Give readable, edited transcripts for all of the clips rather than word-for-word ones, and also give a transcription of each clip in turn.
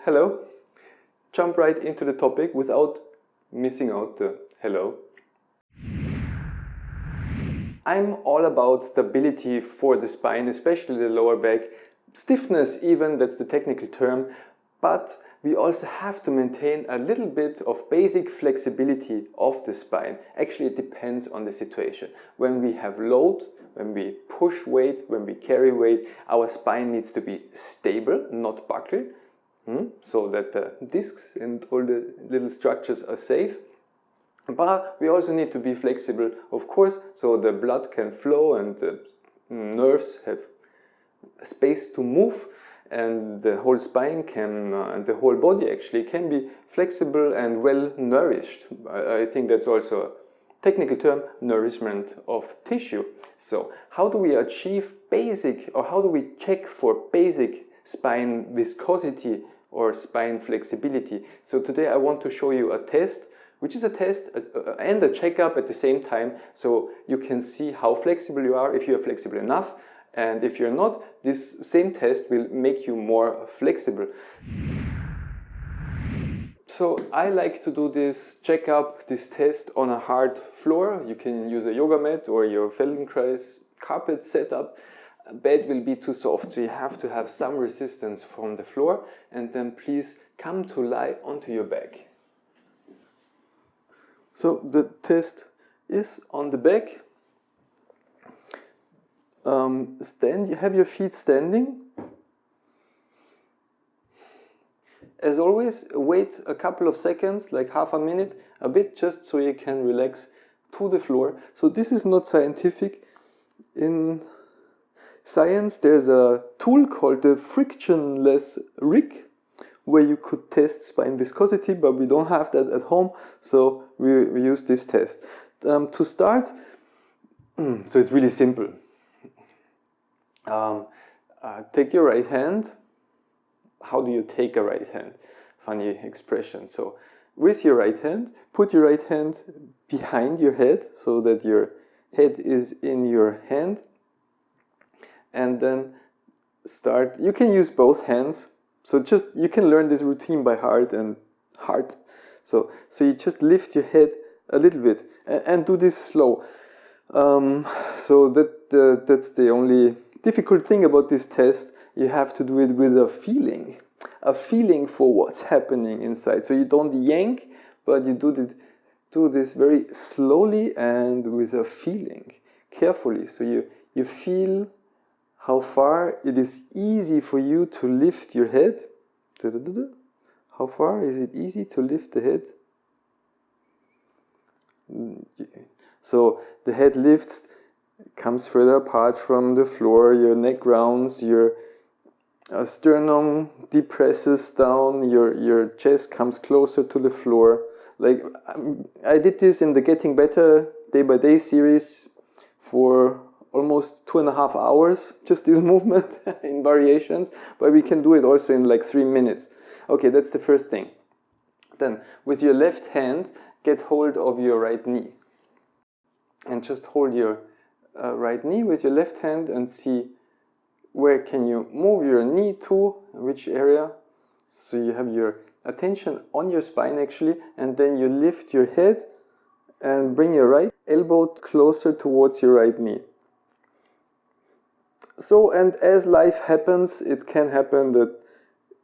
hello. Jump right into the topic without missing out the hello. I'm all about stability for the spine, especially the lower back. Stiffness even, that's the technical term. But we also have to maintain a little bit of basic flexibility of the spine. Actually, it depends on the situation. When we have load, when we push weight, when we carry weight, our spine needs to be stable, not buckle. So that the discs and all the little structures are safe. But we also need to be flexible, of course, so the blood can flow and the nerves have space to move, and the whole spine can, and the whole body actually can be flexible and well nourished. I think that's also a technical term, nourishment of tissue. So how do we achieve basic, or how do we check for basic spine viscosity or spine flexibility? So today I want to show you a test, which is a test and a checkup at the same time, so you can see how flexible you are, if you are flexible enough, and if you're not, this same test will make you more flexible. So I like to do this checkup, this test on a hard floor. You can use a yoga mat or your Feldenkrais carpet setup. Bed will be too soft, so you have to have some resistance from the floor, and then please come to lie onto your back. So the test is on the back. You have your feet standing. As always, wait a couple of seconds, like half a minute, a bit, just so you can relax to the floor. So this is not scientific. In science, there's a tool called the frictionless rig, where you could test spine viscosity, but we don't have that at home, so we use this test. To start, so it's really simple. Take your right hand. How do you take a right hand? Funny expression. So with your right hand, put your right hand behind your head so that your head is in your hand, and then start. You can use both hands. So you can learn this routine by heart. So you just lift your head a little bit and do this slow. So that's the only difficult thing about this test. You have to do it with a feeling for what's happening inside. So you don't yank, but you do this very slowly and with a feeling, carefully. So you feel how far it is easy for you to lift your head. How far is it easy to lift the head? So the head lifts, comes further apart from the floor, your neck rounds, your sternum depresses down, your chest comes closer to the floor. Like I did this in the Getting Better Day by Day series for almost 2.5 hours, just this movement in variations, but we can do it also in like 3 minutes. Okay, that's the first thing. Then with your left hand, get hold of your right knee. And just hold your right knee with your left hand and see where can you move your knee to, which area. So you have your attention on your spine actually, and then you lift your head and bring your right elbow closer towards your right knee. So, and as life happens, it can happen that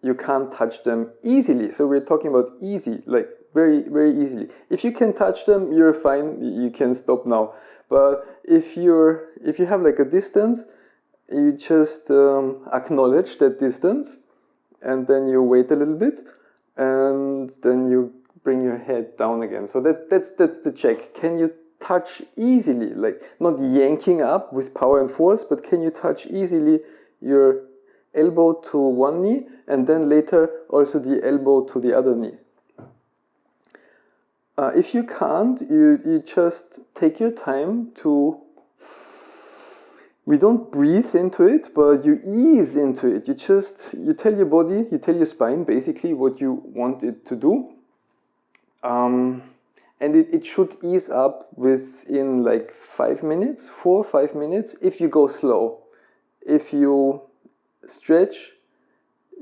you can't touch them easily. So we're talking about easy, like very, very easily. If you can touch them, you're fine, you can stop now. But if you have like a distance, you just acknowledge that distance, and then you wait a little bit, and then you bring your head down again. So that's the check. Can you touch easily, like not yanking up with power and force, but can you touch easily your elbow to one knee, and then later also the elbow to the other knee? If you can't, you just take your time to, we don't breathe into it, but you ease into it. You tell your body, you tell your spine basically what you want it to do. And it should ease up within like 5 minutes, 4 or 5 minutes, if you go slow. If you stretch,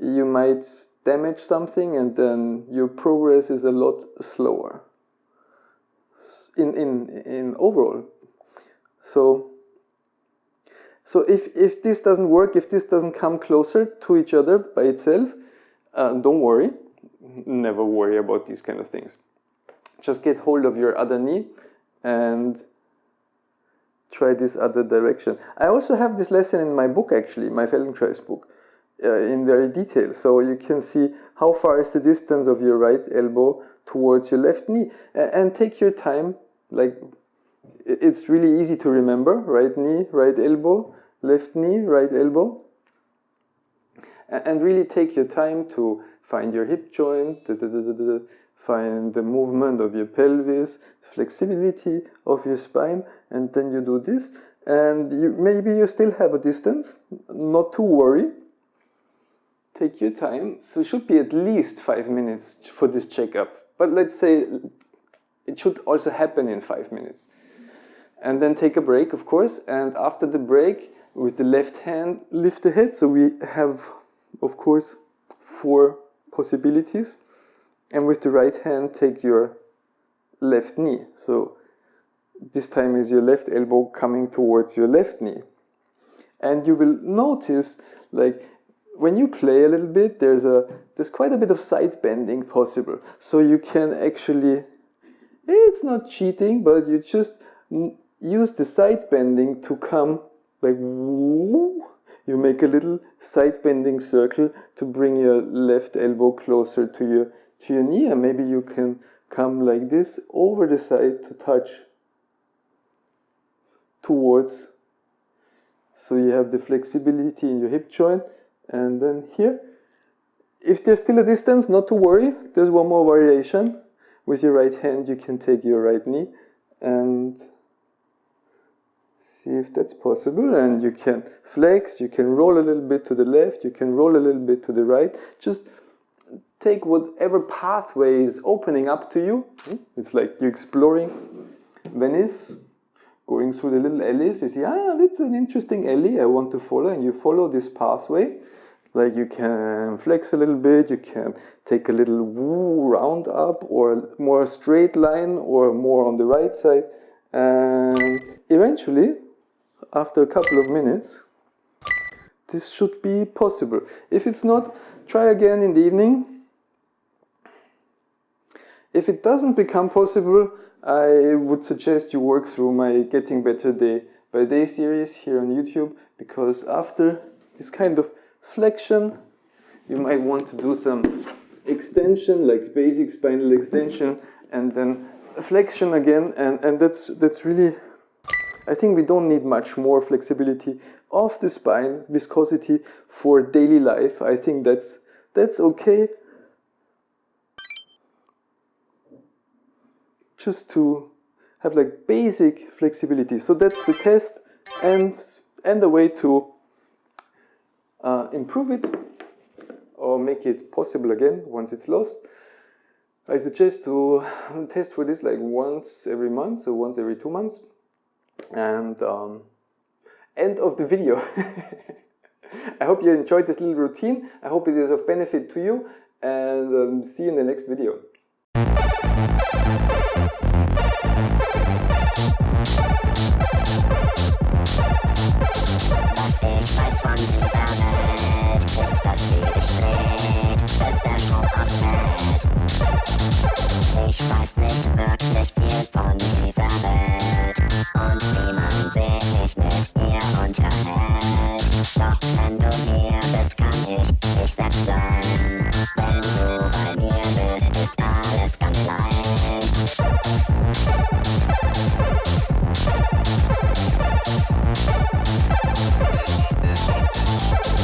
you might damage something, and then your progress is a lot slower in overall. So if this doesn't work, if this doesn't come closer to each other by itself, don't worry. Never worry about these kind of things. Just get hold of your other knee and try this other direction. I also have this lesson in my book, actually, my Feldenkrais book, in very detail. So you can see how far is the distance of your right elbow towards your left knee. And take your time, like, it's really easy to remember. Right knee, right elbow, left knee, right elbow. And really take your time to find your hip joint, find the movement of your pelvis, flexibility of your spine, and then you do this. And maybe you still have a distance, not to worry. Take your time. So it should be at least 5 minutes for this checkup. But let's say it should also happen in 5 minutes. And then take a break, of course. And after the break, with the left hand, lift the head. So we have, of course, 4 possibilities. And with the right hand, take your left knee. So this time is your left elbow coming towards your left knee. And you will notice, like, when you play a little bit, there's quite a bit of side bending possible. So you can actually, it's not cheating, but you just use the side bending to come like, woo. You make a little side bending circle to bring your left elbow closer to your knee, and maybe you can come like this over the side to touch towards. So you have the flexibility in your hip joint. And then here, if there's still a distance, not to worry, there's one more variation. With your right hand, you can take your right knee and see if that's possible. And you can flex, you can roll a little bit to the left, you can roll a little bit to the right. Just take whatever pathway is opening up to you. It's like you're exploring Venice, going through the little alleys. You see, that's an interesting alley I want to follow, and you follow this pathway. Like, you can flex a little bit, you can take a little woo round up, or more straight line, or more on the right side. And eventually, after a couple of minutes, this should be possible. If it's not, try again in the evening. If it doesn't become possible, I would suggest you work through my Getting Better Day by Day series here on YouTube, because after this kind of flexion, you might want to do some extension, like basic spinal extension, and then flexion again, and that's really, I think we don't need much more flexibility of the spine, viscosity for daily life. I think that's okay. Just to have like basic flexibility. So that's the test and the way to improve it or make it possible again once it's lost. I suggest to test for this like once every month, so once every 2 months. And end of the video. I hope you enjoyed this little routine. I hope it is of benefit to you, and see you in the next video. Was ich weiß von Internet, ist, dass sie sich dreht, bis der Strom ausfällt. Ich weiß nicht wirklich viel von